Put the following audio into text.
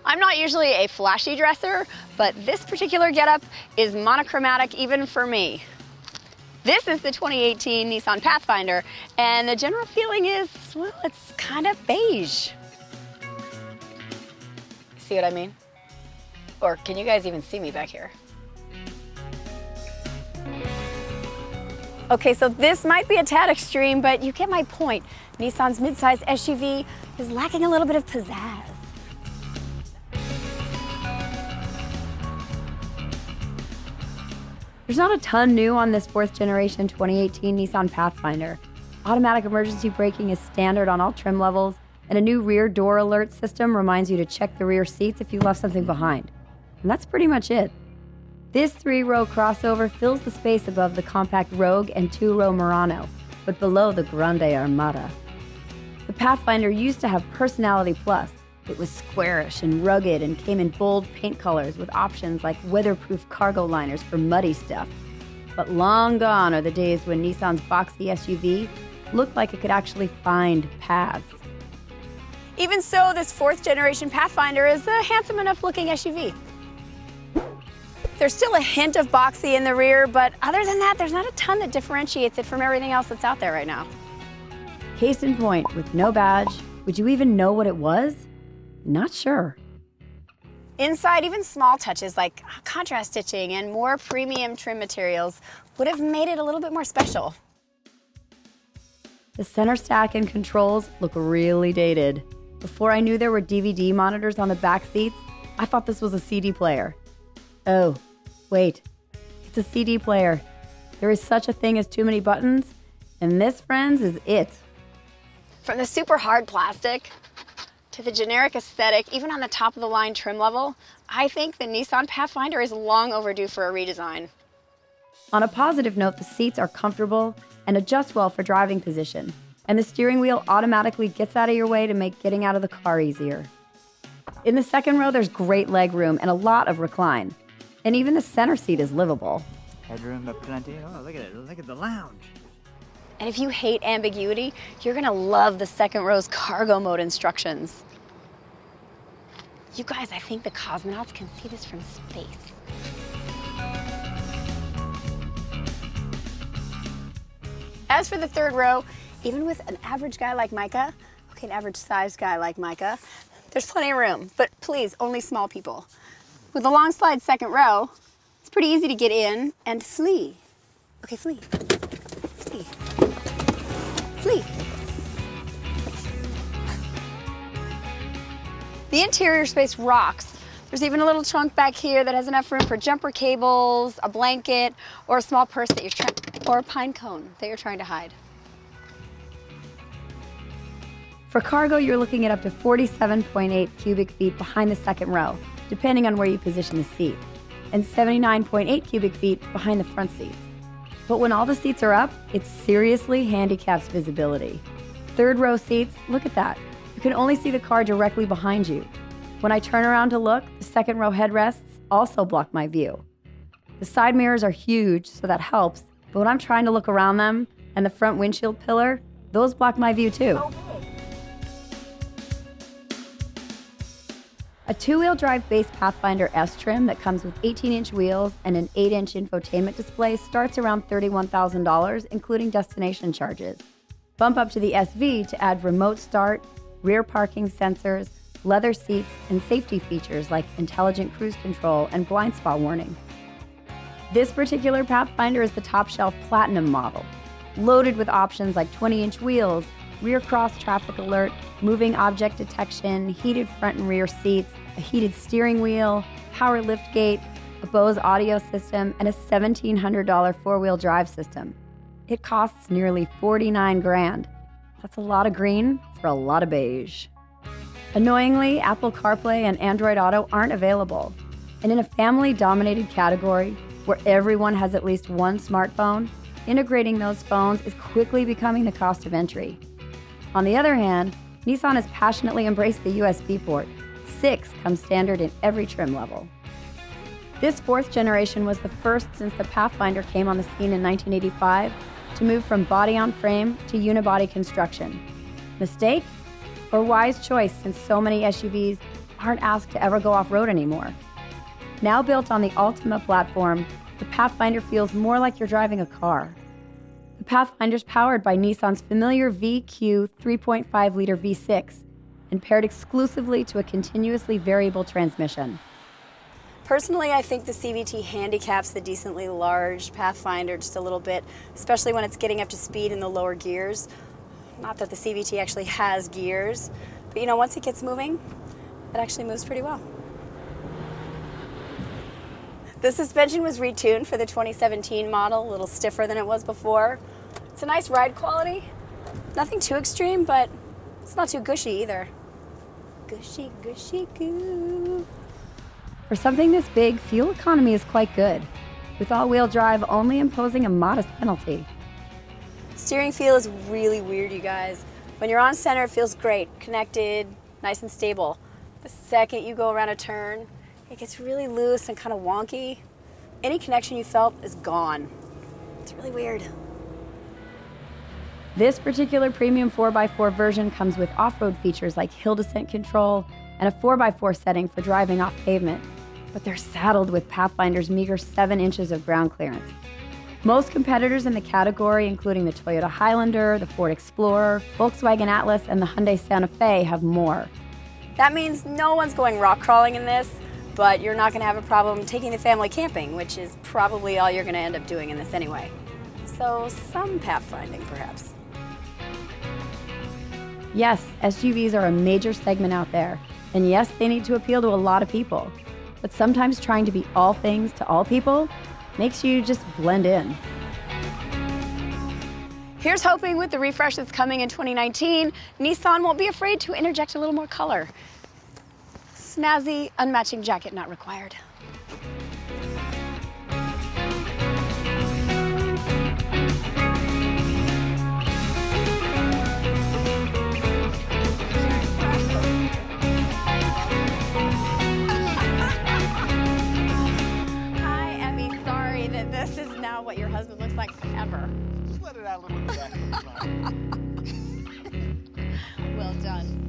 I'm not usually a flashy dresser, but this particular getup is monochromatic even for me. This is the 2018 Nissan Pathfinder, and the general feeling is, well, it's kind of beige. See what I mean? Or can you guys even see me back here? Okay, so this might be a tad extreme, but you get my point. Nissan's midsize SUV is lacking a little bit of pizzazz. There's not a ton new on this 4th generation 2018 Nissan Pathfinder. Automatic emergency braking is standard on all trim levels, and a new rear door alert system reminds you to check the rear seats if you left something behind. And that's pretty much it. This 3-row crossover fills the space above the compact Rogue and 2-row Murano, but below the Grande Armada. The Pathfinder used to have personality plus. It was squarish and rugged and came in bold paint colors with options like weatherproof cargo liners for muddy stuff. But long gone are the days when Nissan's boxy SUV looked like it could actually find paths. Even so, this 4th generation Pathfinder is a handsome enough looking SUV. There's still a hint of boxy in the rear, but other than that, there's not a ton that differentiates it from everything else that's out there right now. Case in point, with no badge, would you even know what it was? Not sure. Inside, even small touches like contrast stitching and more premium trim materials would have made it a little bit more special. The center stack and controls look really dated. Before I knew there were DVD monitors on the back seats, I thought this was a CD player. Oh, wait, it's a CD player. There is such a thing as too many buttons, and this, friends, is it. From the super hard plastic to the generic aesthetic, even on the top of the line trim level, I think the Nissan Pathfinder is long overdue for a redesign. On a positive note, the seats are comfortable and adjust well for driving position, and the steering wheel automatically gets out of your way to make getting out of the car easier. In the second row, there's great leg room and a lot of recline, and even the center seat is livable. Headroom aplenty. Oh, look at it. Look at the lounge. And if you hate ambiguity, you're gonna love the second row's cargo mode instructions. You guys, I think the cosmonauts can see this from space. As for the third row, even with an average guy like Micah, okay, an average sized guy like Micah, there's plenty of room, but please, only small people. With a long slide second row, it's pretty easy to get in and flee. Okay, flee. Flee. Flee. The interior space rocks. There's even a little trunk back here that has enough room for jumper cables, a blanket, or a small purse that or a pine cone that you're trying to hide. For cargo, you're looking at up to 47.8 cubic feet behind the second row, depending on where you position the seat, and 79.8 cubic feet behind the front seats. But when all the seats are up, it seriously handicaps visibility. Third row seats, look at that. You can only see the car directly behind you. When I turn around to look, the second row headrests also block my view. The side mirrors are huge, so that helps, but when I'm trying to look around them and the front windshield pillar, those block my view too. A 2-wheel drive base Pathfinder S trim that comes with 18-inch wheels and an 8-inch infotainment display starts around $31,000, including destination charges. Bump up to the SV to add remote start, rear parking sensors, leather seats, and safety features like intelligent cruise control and blind spot warning. This particular Pathfinder is the top-shelf Platinum model, loaded with options like 20-inch wheels, rear cross traffic alert, moving object detection, heated front and rear seats, a heated steering wheel, power liftgate, a Bose audio system, and a $1,700 four-wheel drive system. It costs nearly $49,000. That's a lot of green for a lot of beige. Annoyingly, Apple CarPlay and Android Auto aren't available. And in a family-dominated category where everyone has at least one smartphone, integrating those phones is quickly becoming the cost of entry. On the other hand, Nissan has passionately embraced the USB port. 6 comes standard in every trim level. This 4th generation was the first since the Pathfinder came on the scene in 1985 to move from body-on-frame to unibody construction. Mistake? Or wise choice, since so many SUVs aren't asked to ever go off-road anymore. Now built on the Altima platform, the Pathfinder feels more like you're driving a car. The Pathfinder's powered by Nissan's familiar VQ 3.5-liter V6 and paired exclusively to a continuously variable transmission. Personally, I think the CVT handicaps the decently large Pathfinder just a little bit, especially when it's getting up to speed in the lower gears. Not that the CVT actually has gears, but you know, once it gets moving, it actually moves pretty well. The suspension was retuned for the 2017 model, a little stiffer than it was before. It's a nice ride quality. Nothing too extreme, but it's not too gushy either. Gushy, gushy, goo. For something this big, fuel economy is quite good, with all-wheel drive only imposing a modest penalty. Steering feel is really weird, you guys. When you're on center, it feels great, connected, nice and stable. The second you go around a turn, it gets really loose and kind of wonky. Any connection you felt is gone. It's really weird. This particular premium 4x4 version comes with off-road features like hill descent control and a 4x4 setting for driving off pavement, but they're saddled with Pathfinder's meager 7 inches of ground clearance. Most competitors in the category, including the Toyota Highlander, the Ford Explorer, Volkswagen Atlas, and the Hyundai Santa Fe, have more. That means no one's going rock crawling in this, but you're not going to have a problem taking the family camping, which is probably all you're going to end up doing in this anyway. So some pathfinding, perhaps. Yes, SUVs are a major segment out there, and yes, they need to appeal to a lot of people. But sometimes trying to be all things to all people makes you just blend in. Here's hoping with the refresh that's coming in 2019, Nissan won't be afraid to interject a little more color. Snazzy, unmatching jacket not required. Hi, Emmy. Sorry that this is now what your husband looks like forever. Just let it out a little bit. Well done.